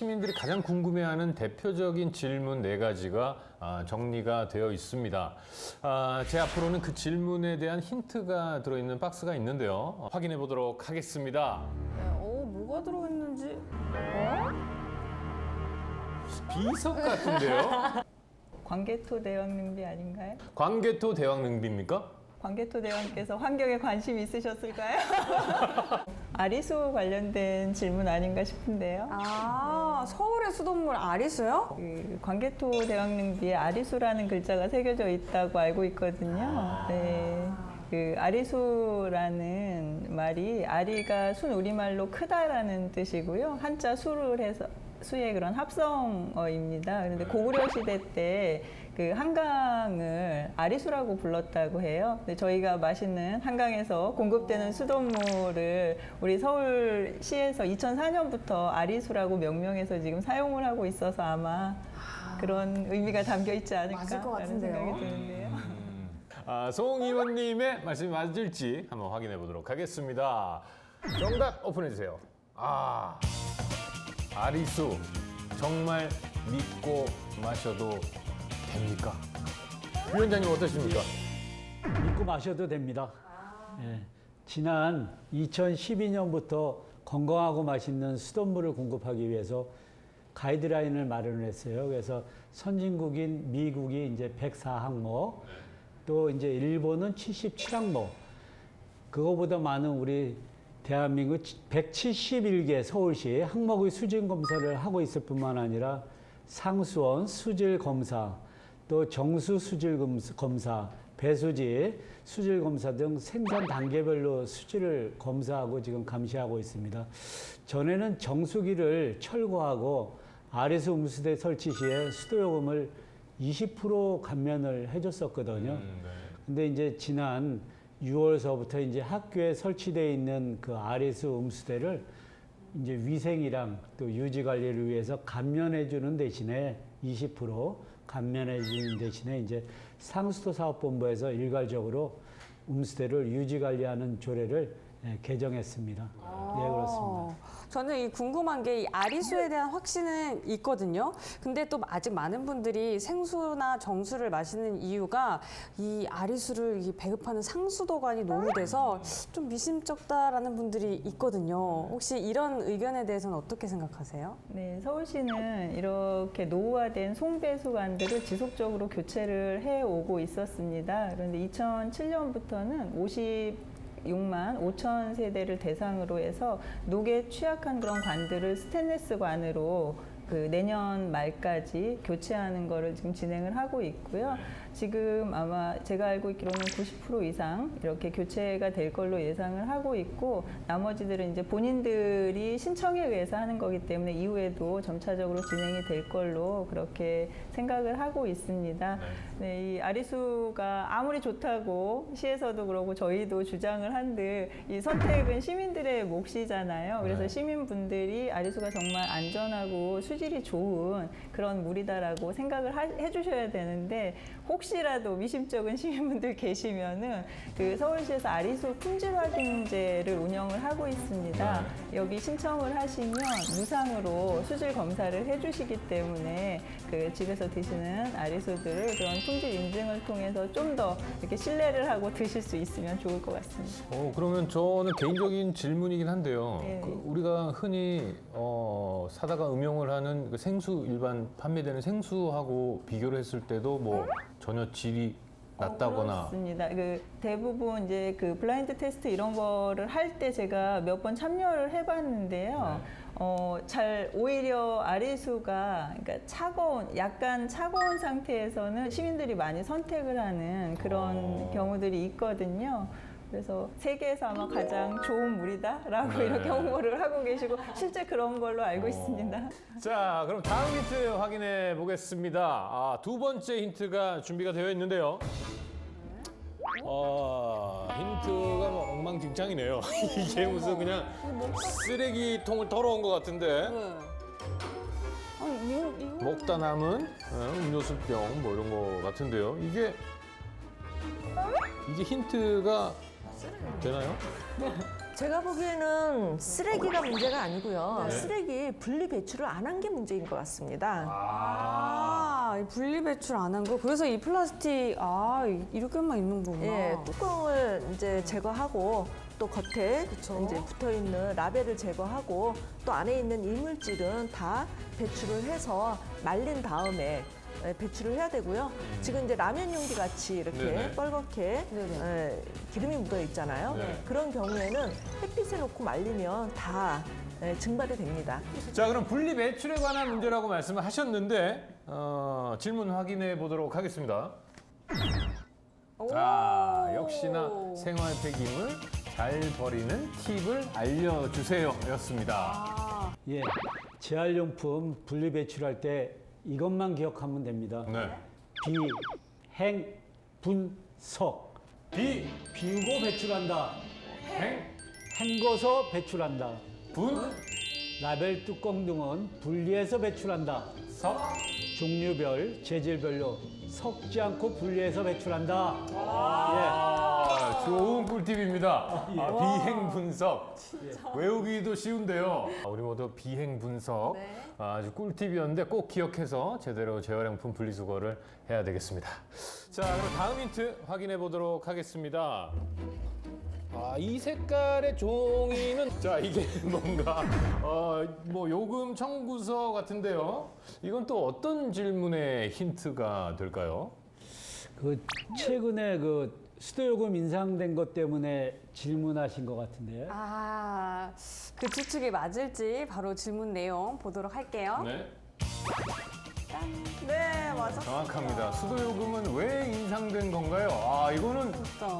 시민들이 가장 궁금해하는 대표적인 질문 4가지가 정리가 되어 있습니다. 제 앞으로는 그 질문에 대한 힌트가 들어있는 박스가 있는데요. 확인해 보도록 하겠습니다. 뭐가 들어있는지. 비석 같은데요? 광개토 대왕능비 아닌가요? 광개토 대왕능비입니까? 광개토 대왕께서 환경에 관심 있으셨을까요? 아리수 관련된 질문 아닌가 싶은데요. 서울의 수돗물 아리수요? 그 광개토 대왕능비에 아리수라는 글자가 새겨져 있다고 알고 있거든요. 네. 그 아리수라는 말이 아리가 순 우리말로 크다라는 뜻이고요. 한자 수를 해서 수의 그런 합성어입니다. 그런데 고구려 시대 때 그 한강을 아리수라고 불렀다고 해요. 근데 저희가 마시는 한강에서 공급되는 수돗물을 우리 서울시에서 2004년부터 아리수라고 명명해서 지금 사용을 하고 있어서 아마 그런 의미가 담겨 있지 맞을 것 않을까라는 생각이 같은데요? 드는데요. 송 의원님의 말씀이 맞을지 한번 확인해 보도록 하겠습니다. 정답 오픈해 주세요. 아리수 정말 믿고 마셔도 됩니까? 위원장님 어떠십니까? 믿고 마셔도 됩니다. 예, 지난 2012년부터 건강하고 맛있는 수돗물을 공급하기 위해서 가이드라인을 마련했어요. 그래서 선진국인 미국이 이제 104항목, 또 이제 일본은 77항목, 그거보다 많은 우리 대한민국 171개 서울시 항목의 수질 검사를 하고 있을 뿐만 아니라 상수원 수질 검사, 또 정수 수질 검사, 배수지 수질 검사 등 생산 단계별로 수질을 검사하고 지금 감시하고 있습니다. 전에는 정수기를 철거하고 아리수 음수대 설치 시에 수도요금을 20% 감면을 해줬었거든요. 근데 이제 지난 6월서부터 이제 학교에 설치되어 있는 그 아리수 음수대를 이제 위생이랑 또 유지 관리를 위해서 감면해 주는 대신에 20% 감면해 주는 대신에 이제 상수도 사업본부에서 일괄적으로 음수대를 유지 관리하는 조례를 개정했습니다. 네, 그렇습니다. 저는 이 궁금한 게 이 아리수에 대한 확신은 있거든요. 근데 또 아직 많은 분들이 생수나 정수를 마시는 이유가 이 아리수를 배급하는 상수도관이 노후돼서 좀 미심쩍다라는 분들이 있거든요. 혹시 이런 의견에 대해서는 어떻게 생각하세요? 네, 서울시는 이렇게 노후화된 송배수관들을 지속적으로 교체를 해오고 있었습니다. 그런데 2007년부터는 6만 5천 세대를 대상으로 해서 녹에 취약한 그런 관들을 스테인리스 관으로 그 내년 말까지 교체하는 거를 지금 진행을 하고 있고요. 지금 아마 제가 알고 있기로는 90% 이상 이렇게 교체가 될 걸로 예상을 하고 있고, 나머지들은 이제 본인들이 신청에 의해서 하는 거기 때문에 이후에도 점차적으로 진행이 될 걸로 그렇게 생각을 하고 있습니다. 네, 이 아리수가 아무리 좋다고 시에서도 그러고 저희도 주장을 한들 이 선택은 시민들의 몫이잖아요. 그래서 시민분들이 아리수가 정말 안전하고 수질이 좋은 그런 물이다라고 생각을 해주셔야 되는데, 혹시라도 미심쩍은 시민분들 계시면은 그 서울시에서 아리수 품질 확인제를 운영을 하고 있습니다. 여기 신청을 하시면 무상으로 수질 검사를 해주시기 때문에 그 집에서 드시는 아리수들을 그런 품질 인증을 통해서 좀 더 이렇게 신뢰를 하고 드실 수 있으면 좋을 것 같습니다. 그러면 저는 개인적인 질문이긴 한데요. 네. 우리가 흔히 사다가 음용을 하는 그 생수, 일반 판매되는 생수하고 비교를 했을 때도 뭐 전혀 질이 낮다거나. 그렇습니다. 그 대부분 이제 그 블라인드 테스트 이런 거를 할 때 제가 몇 번 참여를 해봤는데요. 잘 오히려 아리수가 그러니까 약간 차가운 상태에서는 시민들이 많이 선택을 하는 그런 경우들이 있거든요. 그래서 세계에서 아마 가장 좋은 물이다라고 이렇게 홍보를 하고 계시고 실제 그런 걸로 알고 있습니다. 자, 그럼 다음 힌트 확인해 보겠습니다. 2번째 힌트가 준비가 되어 있는데요. 힌트가 뭐 엉망진창이네요. 이게 무슨 그냥 쓰레기통을 털어온 것 같은데. 먹다 남은 음료수병 뭐 이런 거 같은데요. 이게 힌트가 되나요? 제가 보기에는 쓰레기가 문제가 아니고요. 네. 쓰레기 분리 배출을 안 한 게 문제인 것 같습니다. 이 분리 배출 안 한 거. 그래서 이 플라스틱 이렇게만 있는 거구나. 예, 뚜껑을 이제 제거하고 또 겉에 그쵸. 이제 붙어 있는 라벨을 제거하고 또 안에 있는 이물질은 다 배출을 해서 말린 다음에 배출을 해야 되고요. 지금 이제 라면 용기 같이 이렇게 네네. 뻘겋게 네네. 기름이 묻어 있잖아요. 네. 그런 경우에는 햇빛에 놓고 말리면 다 증발이 됩니다. 자, 그럼 분리 배출에 관한 문제라고 말씀을 하셨는데 질문 확인해 보도록 하겠습니다. 자, 역시나 생활 폐기물 잘 버리는 팁을 알려주세요였습니다. 예, 재활용품 분리 배출할 때 이것만 기억하면 됩니다. 네. 비행분석. 비, 비우고 배출한다. 행, 헹궈서 배출한다. 분, 라벨 뚜껑 등은 분리해서 배출한다. 석. 종류별, 재질별로 섞지 않고 분리해서 배출한다. 좋은 꿀팁입니다. 비행 분석. 외우기도 쉬운데요. 우리 모두 비행 분석 아주 꿀팁이었는데 꼭 기억해서 제대로 재활용품 분리수거를 해야 되겠습니다. 자, 그럼 다음 힌트 확인해 보도록 하겠습니다. 이 색깔의 종이는 자, 이게 뭔가 뭐 요금 청구서 같은데요. 이건 또 어떤 질문의 힌트가 될까요? 그 최근에 그 수도요금 인상된 것 때문에 질문하신 것 같은데요. 그 추측이 맞을지 바로 질문 내용 보도록 할게요. 네. 네, 맞았어요. 정확합니다. 수도요금은 왜 인상된 건가요? 이거는 진짜.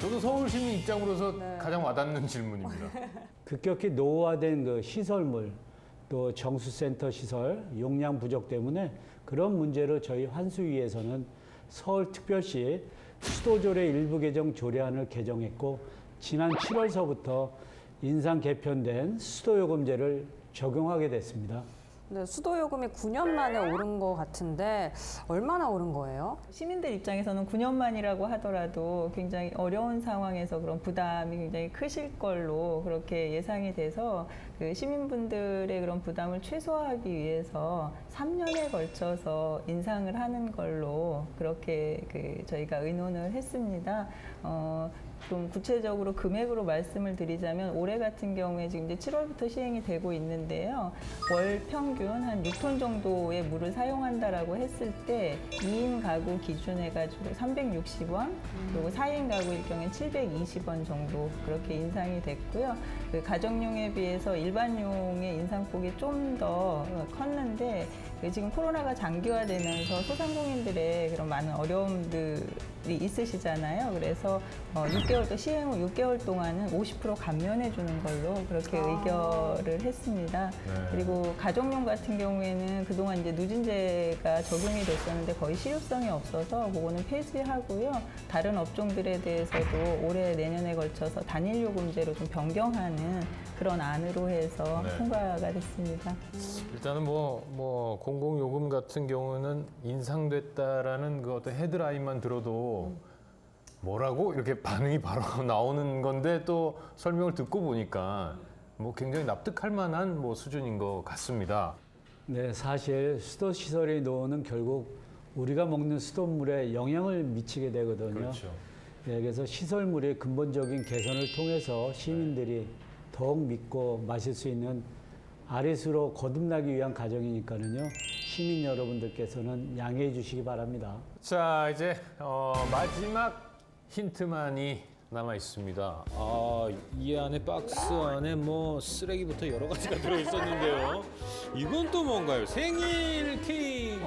저도 서울 시민 입장으로서 네. 가장 와닿는 질문입니다. 급격히 노후화된 그 시설물, 또 정수센터 시설 용량 부족 때문에 그런 문제로 저희 환수위에서는 서울특별시 수도조례 일부 개정 조례안을 개정했고 지난 7월서부터 인상 개편된 수도요금제를 적용하게 됐습니다. 네, 수도요금이 9년 만에 오른 것 같은데 얼마나 오른 거예요? 시민들 입장에서는 9년 만이라고 하더라도 굉장히 어려운 상황에서 그런 부담이 굉장히 크실 걸로 그렇게 예상이 돼서 그 시민분들의 그런 부담을 최소화하기 위해서 3년에 걸쳐서 인상을 하는 걸로 그렇게 저희가 의논을 했습니다. 좀 구체적으로 금액으로 말씀을 드리자면 올해 같은 경우에 지금 이제 7월부터 시행이 되고 있는데요. 월 평균 한 6톤 정도의 물을 사용한다라고 했을 때 2인 가구 기준해가지고 360원, 그리고 4인 가구일 경우에 720원 정도 그렇게 인상이 됐고요. 그 가정용에 비해서 일반용의 인상폭이 좀 더 컸는데 지금 코로나가 장기화되면서 소상공인들의 그런 많은 어려움들이 있으시잖아요. 그래서 6개월 또 시행 후 6개월 동안은 50% 감면해 주는 걸로 그렇게 의결을 했습니다. 네. 그리고 가정용 같은 경우에는 그동안 이제 누진제가 적용이 됐었는데 거의 실효성이 없어서 그거는 폐지하고요. 다른 업종들에 대해서도 올해 내년에 걸쳐서 단일 요금제로 좀 변경하는 그런 안으로 해서 네. 통과가 됐습니다. 일단은 뭐 공공요금 같은 경우는 인상됐다라는 그 어떤 헤드라인만 들어도 뭐라고 이렇게 반응이 바로 나오는 건데 또 설명을 듣고 보니까 뭐 굉장히 납득할 만한 뭐 수준인 것 같습니다. 네, 사실 수도 시설의 노후는 결국 우리가 먹는 수돗물에 영향을 미치게 되거든요. 그렇죠. 네, 그래서 시설물의 근본적인 개선을 통해서 시민들이 더욱 믿고 마실 수 있는 아리수로 거듭나기 위한 과정이니까는요. 시민 여러분들께서는 양해해 주시기 바랍니다. 자, 이제 마지막 힌트만이 남아 있습니다. 이 안에 박스 안에 뭐 쓰레기부터 여러 가지가 들어 있었는데요. 이건 또 뭔가요? 생일 케이크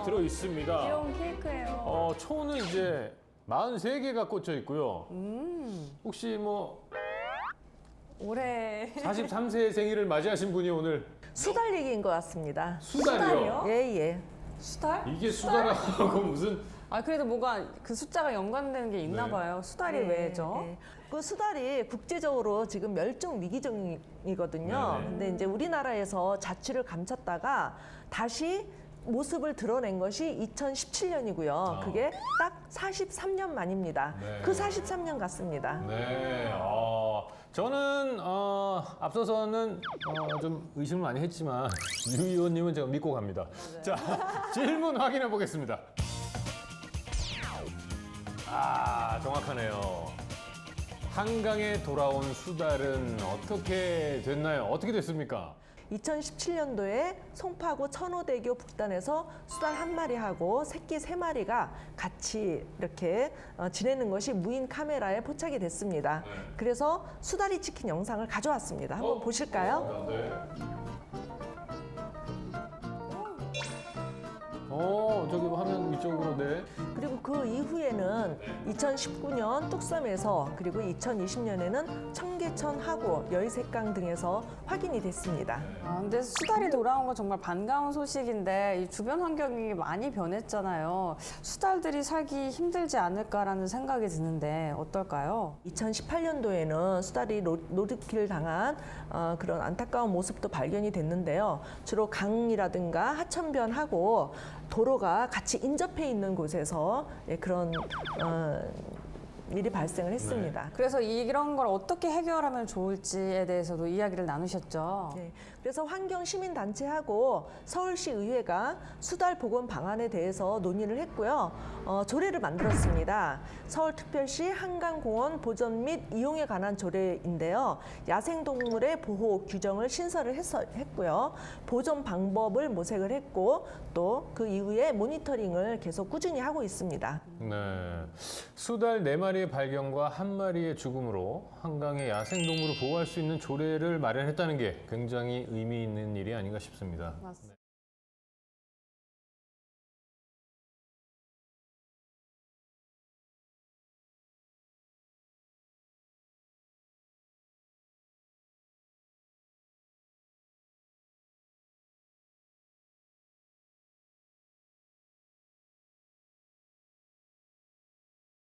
들어 있습니다. 귀여운 케이크예요. 초는 이제 43개가 꽂혀 있고요. 혹시 뭐 올해 43세의 생일을 맞이하신 분이 오늘 수달 얘기인 것 같습니다. 수달이요? 예. 수달? 이게 수달하고 무슨 그래도 뭔가 그 숫자가 연관되는 게 있나 네. 봐요. 수달이 왜죠? 그 수달이 국제적으로 지금 멸종 위기종이거든요. 네네. 근데 이제 우리나라에서 자취를 감췄다가 다시 모습을 드러낸 것이 2017년이고요. 그게 딱 43년 만입니다. 네. 그 43년 같습니다. 네, 저는 앞서서는 좀 의심을 많이 했지만 유 의원님은 제가 믿고 갑니다. 자, 질문 확인해 보겠습니다. 정확하네요. 한강에 돌아온 수달은 어떻게 됐나요? 어떻게 됐습니까? 2017년도에 송파구 천호대교 북단에서 수달 1마리하고 새끼 3마리가 같이 이렇게 지내는 것이 무인 카메라에 포착이 됐습니다. 그래서 수달이 찍힌 영상을 가져왔습니다. 한번 보실까요? 네. 저기 화면 위쪽으로 네. 그리고 그 이후에는 2019년 뚝섬에서 그리고 2020년에는 청계천 하구, 여의색강 등에서 확인이 됐습니다. 근데 수달이 돌아온 건 정말 반가운 소식인데 이 주변 환경이 많이 변했잖아요. 수달들이 살기 힘들지 않을까라는 생각이 드는데 어떨까요? 2018년도에는 수달이 노드킬 당한 그런 안타까운 모습도 발견이 됐는데요. 주로 강이라든가 하천변하고 도로가 같이 인접해 있는 곳에서 그런 일이 발생을 했습니다. 그래서 이런 걸 어떻게 해결하면 좋을지에 대해서도 이야기를 나누셨죠. 네, 그래서 환경시민단체하고 서울시의회가 수달 복원 방안에 대해서 논의를 했고요. 조례를 만들었습니다. 서울특별시 한강공원 보전 및 이용에 관한 조례인데요. 야생동물의 보호 규정을 신설을 했고요. 보존 방법을 모색을 했고 또 그 이후에 모니터링을 계속 꾸준히 하고 있습니다. 네. 수달 4마리의 발견과 1마리의 죽음으로 한강의 야생동물을 보호할 수 있는 조례를 마련했다는 게 굉장히 의미 있는 일이 아닌가 싶습니다. 맞습니다.